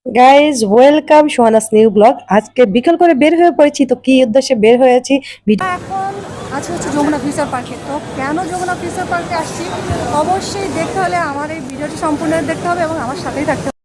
Guys welcome Sohana's new blog. আজকে বিকেল করে বের হয়ে পড়েছি, তো কি উদ্দেশ্যে বের হয়েছি এখন আছি হচ্ছে যমুনা ফিউচার পার্কে। তো কেন যমুনা ফিউচার পার্কে আসছি অবশ্যই দেখতে হলে আমার এই ভিডিওটি সম্পূর্ণ দেখতে হবে এবং আমার সাথেই থাকতে হবে।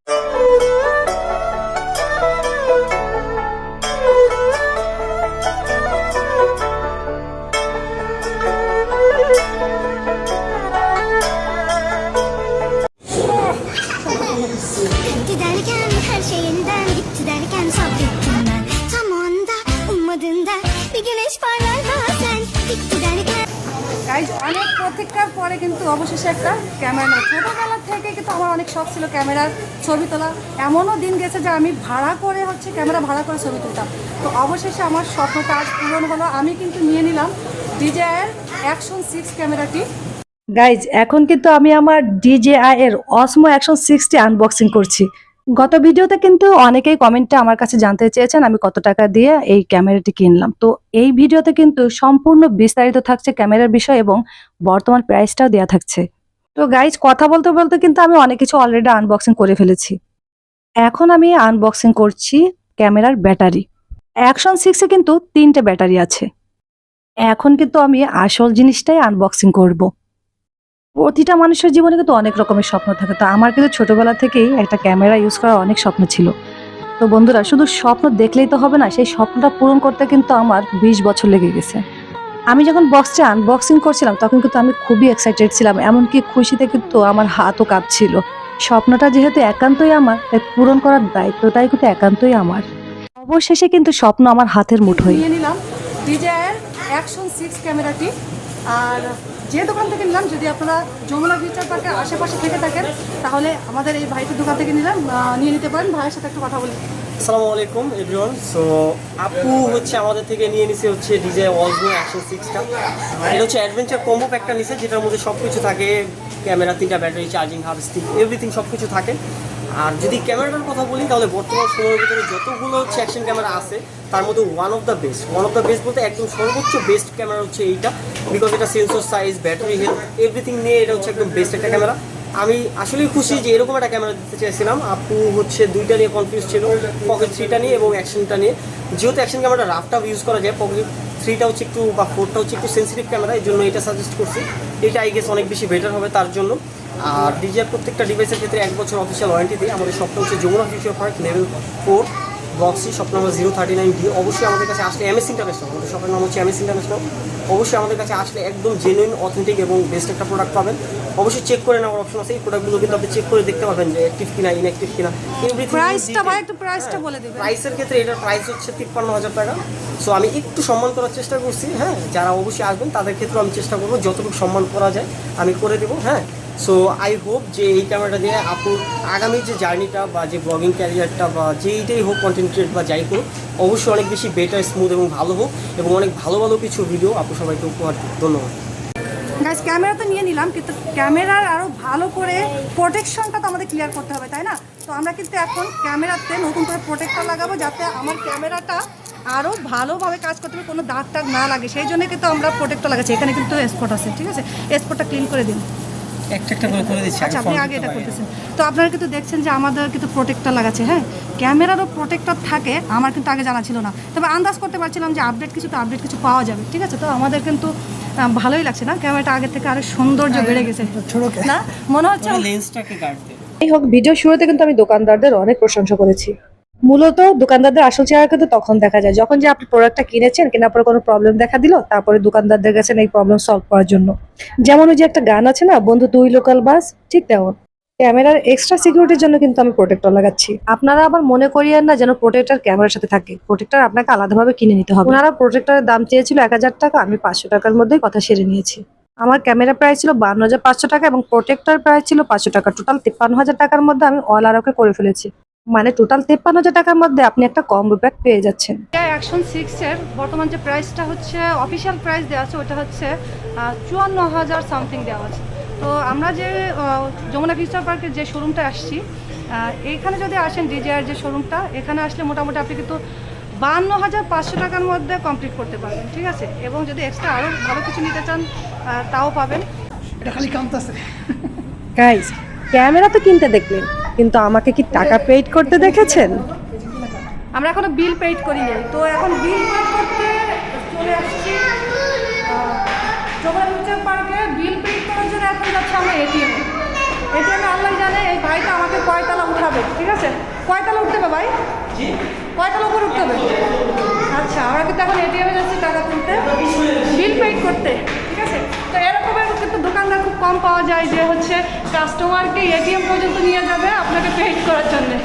Gitti derken her şey yeniden gitti derken sabrettim ben. Tam o anda ummadığında bir güneş parlar bazen. Gitti derken guys অনেক প্রতীক্ষার পরে কিন্তু অবশেষে একটা ক্যামেরা, ছোটোবেলা থেকে কিন্তু আমার অনেক শখ ছিল ক্যামেরার ছবি তোলা। এমনও দিন গেছে যে আমি ভাড়া করে ক্যামেরা ভাড়া করে ছবি তুলতাম। তো অবশেষে আমার স্বপ্নটা আজ পূরণ হলো। আমি কিন্তু নিয়ে নিলাম DJI Action 6 ক্যামেরাটি। গাইজ এখন কিন্তু আমি আমার DJI এর Osmo Action 60 আনবক্সিং করছি। গত ভিডিওতে কিন্তু অনেকেই কমেন্টে আমার কাছে জানতে চেয়েছেন আমি কত টাকা দিয়ে এই ক্যামেরাটি কিনলাম। তো এই ভিডিওতে কিন্তু সম্পূর্ণ বিস্তারিত থাকছে ক্যামেরার বিষয় এবং বর্তমান প্রাইসটাও দেওয়া থাকছে। তো গাইজ কথা বলতে বলতে কিন্তু আমি অনেক কিছু অলরেডি আনবক্সিং করে ফেলেছি। এখন আমি আনবক্সিং করছি ক্যামেরার ব্যাটারি। অ্যাকশন 6 এ কিন্তু 3টে ব্যাটারি আছে। এখন কিন্তু আমি আসল জিনিসটাই আনবক্সিং করব। প্রতিটা মানুষের জীবনে কিন্তু অনেক রকমের স্বপ্ন থাকে, তো আমার কিন্তু ছোটবেলা থেকেই একটা ক্যামেরা ইউজ করার অনেক স্বপ্ন ছিল। তো বন্ধুরা, শুধু স্বপ্ন দেখলেই তো হবে না, সেই স্বপ্নটা পূরণ করতে কিন্তু আমার 20 বছর লেগে গেছে। আমি যখন বক্সটা আনবক্সিং করছিলাম তখন কিন্তু আমি খুবই এক্সাইটেড ছিলাম, এমনকি খুশিতে কিন্তু আমার হাতও কাঁপছিল। স্বপ্নটা যেহেতু একান্তই আমার, তাই পূরণ করার দায়িত্বটাই কিন্তু একান্তই আমার। অবশেষে কিন্তু স্বপ্ন আমার হাতের মুঠোয়। নিয়ে নিলাম DJI Action 6 ক্যামেরাটি। আর যে দোকান থেকে নিলাম, যদি আপনারা যমুনা ফিউচার পার্কের আশেপাশে থেকে থাকেন তাহলে আমাদের এই ভাইটির দোকান থেকে নিয়ে নিতে পারেন। ভাইয়ের সাথে একটু কথা বলি। আসসালামু আলাইকুম এভরিওয়ান। সো আপু হচ্ছে আমাদের থেকে নিয়ে নিছে হচ্ছে DJI Osmo Action 6টা। এটা হচ্ছে অ্যাডভেঞ্চার কম্বো প্যাকটা নিছে, যেটার মধ্যে সব কিছু থাকে, ক্যামেরা, 3টা battery, charging hub, stick, everything সব কিছু থাকে। আর যদি ক্যামেরাটার কথা বলি তাহলে বর্তমান সময়ের ভিতরে যতগুলো হচ্ছে অ্যাকশন ক্যামেরা আছে তার মধ্যে ওয়ান অফ দ্য বেস্ট বলতে একদম সর্বোচ্চ বেস্ট ক্যামেরা হচ্ছে এইটা। বিকজ এটা sensor size, battery health, everything নিয়ে এটা হচ্ছে একদম বেস্ট একটা ক্যামেরা। আমি আসলেই খুশি যে এরকম একটা ক্যামেরা দিতে চাইছিলাম। আপু হচ্ছে 2টা নিয়ে কনফিউজ ছিল, পকেট 3টা নিয়ে এবং অ্যাকশনটা নিয়ে। যেহেতু অ্যাকশন ক্যামেরাটা রাফটাফ ইউজ করা যায়, পকেট 3টা হচ্ছে একটু বা 4টা হচ্ছে একটু সেন্সিটিভ ক্যামেরা, এই জন্য এটা সাজেস্ট করছি। এটা আই গেস অনেক বেশি বেটার হবে তার জন্য। আর DJI প্রত্যেকটা ডিভাইসের ক্ষেত্রে 1 বছর অফিসিয়াল ওয়ারেন্টি দিই। আমাদের শপটা হচ্ছে যমুনা ফিউচার পার্ক লেভেল 4 বক্সি, শপ নাম্বার 039D। অবশ্যই আমাদের কাছে আসলে MS ইন্টারন্যাশনাল, আমাদের শপের নাম হচ্ছে MS ইন্টারন্যাশনাল। অবশ্যই আমাদের কাছে আসলে একদম জেনুইন, অথেন্টিক এবং বেস্ট একটা প্রোডাক্ট পাবেন। অবশ্যই চেক করে নেওয়ার অপশন আছে, এই প্রোডাক্টগুলো কিন্তু আপনি চেক করে দেখতে পারবেন যে অ্যাক্টিভ কিনা, ইনঅ্যাক্টিভ কিনা, এভরিথিং। প্রাইসটা ভাই একটু প্রাইসটা বলে দেবেন। প্রাইসের ক্ষেত্রে এটার প্রাইস হচ্ছে 53,000 টাকা। সো আমি একটু সম্মান করার চেষ্টা করছি, হ্যাঁ। যারা অবশ্যই আসবেন তাদের ক্ষেত্রে আমি চেষ্টা করবো যতটুকু সম্মান করা যায় আমি করে দেবো, হ্যাঁ। সো আই হোপ যে এই ক্যামেরাটা দিয়ে আপুর আগামী যে জার্নিটা বা যে ব্লগিং ক্যারিয়ারটা বা যেইটাই হোক, কন্টেন্ট ক্রিয়েট বা যাই হোক, অবশ্যই অনেক বেশি বেটার, স্মুথ এবং ভালো হোক এবং অনেক ভালো ভালো কিছু ভিডিও আপু সবাইকে উপহার দিন। ধন্যবাদ। গাইস, ক্যামেরা তো নিয়ে নিলাম, কিন্তু ক্যামেরার আরও ভালো করে প্রোটেকশনটা তো আমাদের ক্লিয়ার করতে হবে, তাই না? তো আমরা কিন্তু এখন ক্যামেরাতে নতুন করে প্রোটেক্টর লাগাবো, যাতে আমার ক্যামেরাটা আরও ভালোভাবে কাজ করতে হবে, কোনো দাগ টাগ না লাগে। সেই জন্য কিন্তু আমরা প্রোটেক্টর লাগাচ্ছি। এখানে কিন্তু স্পট আছে, ঠিক আছে? স্পটটা ক্লিন করে দিন। একটা করে দিচ্ছি। আচ্ছা, আপনি আগে এটা করতেছেন। তো আপনারা কিন্তু দেখছেন যে আমাদের কিন্তু প্রোটেক্টর লাগাচ্ছে, হ্যাঁ। ক্যামেরারও প্রোটেক্টর থাকে, আমার কিন্তু আগে জানা ছিল না, তবে আন্দাজ করতে পারছিলাম যে আপডেট কিছু পাওয়া যাবে, ঠিক আছে? তো আমাদের কিন্তু ভালোই লাগছে না, ক্যামেরাটা আগের থেকে আরো সৌন্দর্য বেড়ে গেছে না, মনে হচ্ছে লেন্সটাকে কাট দে। যাই হোক, ভিডিও শুরুতে কিন্তু আমি দোকানদারদের অনেক প্রশংসা করেছি। মূলত দোকানদারদের আসল চেহারা কিন্তু তখন দেখা যায় যখন যে আপনি প্রোডাক্টটা কিনেছেন, কেনার পরে কোনো প্রবলেম দেখা দিল, তারপরে দোকানদারদের গেছেন এই প্রবলেম সলভ করার জন্য। যেমন ওই যে একটা গান আছে না, বন্ধু তুই লোকাল বাস, ঠিক তেমন ক্যামেরার এক্সট্রা সিকিউরিটির জন্য কিন্তু আমি প্রোটেক্টর লাগাচ্ছি। আপনারা আবার মনে করিয়েন না যেন প্রোটেক্টর ক্যামেরার সাথে থাকে, প্রোটেক্টর আপনাকে আলাদাভাবে কিনে নিতে হবে। ওনারা প্রোটেক্টরের দাম চেয়েছিল 1000 টাকা, আমি 500 টাকার মধ্যেই কথা সেরে নিয়েছি। আমার ক্যামেরা প্রাইস ছিল 52,500 টাকা এবং প্রোটেক্টর প্রাইস ছিল 500 টাকা। টোটাল 53,000 টাকার মধ্যে আমি অল আরোকে করে ফেলেছি। মানে টোটাল 53,000 টাকার মধ্যে আপনি একটা কম্বো প্যাক পেয়ে যাচ্ছেন। অ্যাকশন 6 এর বর্তমান যে প্রাইসটা হচ্ছে, অফিসিয়াল প্রাইস দেওয়া আছে, ওটা হচ্ছে 54,000 সামথিং দেওয়া আছে। তো আমরা যে যমুনা ফিউচার পার্কের যে শোরুমটা আসছি, এইখানে যদি আসেন DJI যে শোরুমটা, এখানে আসলে মোটামুটি আপনি কিন্তু 52,500 টাকার মধ্যে কমপ্লিট করতে পারবেন, ঠিক আছে? এবং যদি এক্সট্রা আরও ভালো কিছু নিতে চান তাও পাবেন। গাইস, ক্যামেরা তো কিনতে দেখলেন, কিন্তু আমাকে কি টাকা পেইড করতে দেখেছেন? আমরা এখনো বিল পেইড করি নাই, তো এখন বিল পেইড করতে চলে আসছি যমুনা ফিউচার পার্কে। বিল পেইড করার জন্য এখন যাচ্ছে আমরা এটিএমে। আল্লাহ জানে এই ভাইটা আমাকে কয়তলা উঠাবে, ঠিক আছে? কয়তলা উঠতে হবে ভাই? কয়তলা উপর উঠতে হবে? আচ্ছা, আমরা কিন্তু এখন এটিএমে যাচ্ছি টাকা তুলতে, বিল পেইড করতে, ঠিক আছে? তো এরকমের কিন্তু দোকানদার খুব কম পাওয়া যায় যে হচ্ছে কাস্টমারকে এটিএম পর্যন্ত নিয়ে যাবে আপনাকে পেইড করার জন্যে।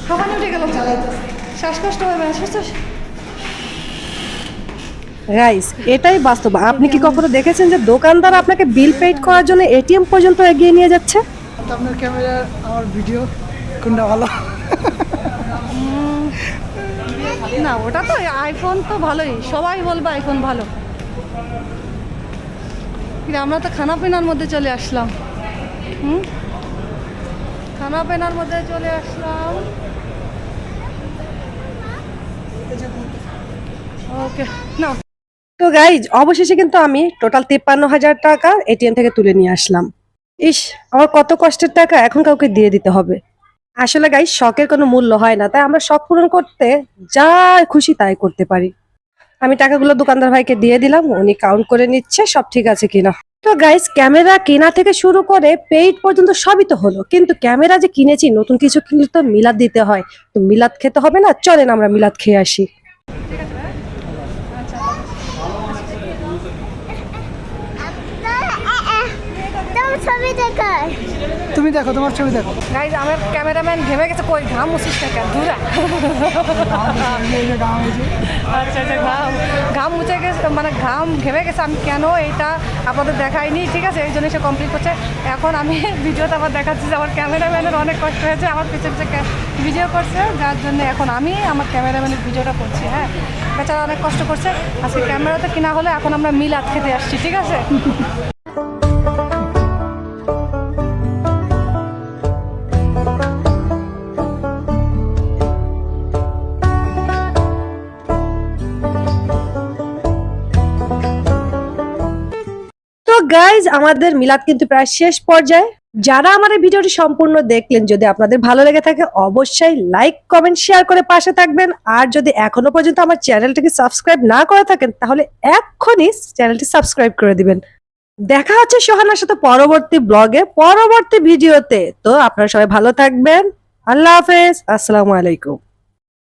খাবার উঠে গেল, শ্বাসকষ্ট হবে না। গাইস, এটাই বাস্তব। আপনি কি কখনো দেখেছেন যে দোকানদার আপনাকে বিল পেইড করার জন্য এটিএম পর্যন্ত এগিয়ে নিয়ে যাচ্ছে? আপনার ক্যামেরা আমার ভিডিও কোনটা ভালো? না, ওটা তো আইফোন তো ভালোই, সবাই বলবে আইফোন ভালো। কিন্তু আমরা তো খানা পিনার মধ্যে চলে আসলাম। খানা পিনার মধ্যে চলে আসলাম। ওকে, না তো গাইজ, অবশেষে কিন্তু আমি টোটাল 53,000 টাকা এটিএম থেকে তুলে নিয়ে আসলাম। ইস, আমার কত কষ্টের টাকা এখন কাউকে দিয়ে দিতে হবে। আসলে গাইজ, শখের কোনো মূল্য হয় না, তাই আমরা শখ পূরণ করতে যা খুশি তাই করতে পারি। আমি টাকাগুলো দোকানদার ভাইকে দিয়ে দিলাম, উনি কাউন্ট করে নিচ্ছে সব ঠিক আছে কিনা। তো গাইজ, ক্যামেরা কেনা থেকে শুরু করে পেইড পর্যন্ত সবই তো হলো, কিন্তু ক্যামেরা যে কিনেছি, নতুন কিছু কিনলে তো মিলাদ দিতে হয়। তো মিলাদ খেতে হবে না? চলেন আমরা মিলাদ খেয়ে আসি। ছবি দেখার তুমি দেখো, তোমার ছবি দেখো। গাইজ, আমার ক্যামেরাম্যান ঘেমে গেছে। কই ঘাম মুছিস না কেন? দূরা। আচ্ছা, ঘাম মুছে গেছে, মানে ঘাম ঘেমে গেছে। আমি কেন এটা আপনাদের দেখাইনি, ঠিক আছে? এই জন্য সে কমপ্লিট করছে। এখন আমি ভিডিওতে আবার দেখাচ্ছি যে আমার ক্যামেরাম্যানের অনেক কষ্ট হয়েছে, আমার পিছনে পিছনে ভিডিও করছে, যার জন্য এখন আমি আমার ক্যামেরাম্যানের ভিডিওটা করছি। হ্যাঁ, বেচারা অনেক কষ্ট করছে। আজকে ক্যামেরাতে কিনা হলে এখন আমরা মিলাদ খেতে আসছি, ঠিক আছে? তো গাইজ, আমাদের মিলাদ কিন্তু প্রায় শেষ পর্যায়ে। যারা আমার এই ভিডিওটি সম্পূর্ণ দেখলেন, যদি আপনাদের ভালো লেগে থাকে অবশ্যই লাইক, কমেন্ট, শেয়ার করে পাশে থাকবেন। আর যদি এখনো পর্যন্ত আমার চ্যানেলটিকে সাবস্ক্রাইব না করে থাকেন, তাহলে এক্ষুনি চ্যানেলটি সাবস্ক্রাইব করে দিবেন। দেখা হচ্ছে সোহানার সাথে পরবর্তী ব্লগে, পরবর্তী ভিডিওতে। তো আপনারা সবাই ভালো থাকবেন। আল্লাহ হাফেজ, আসসালামু আলাইকুম।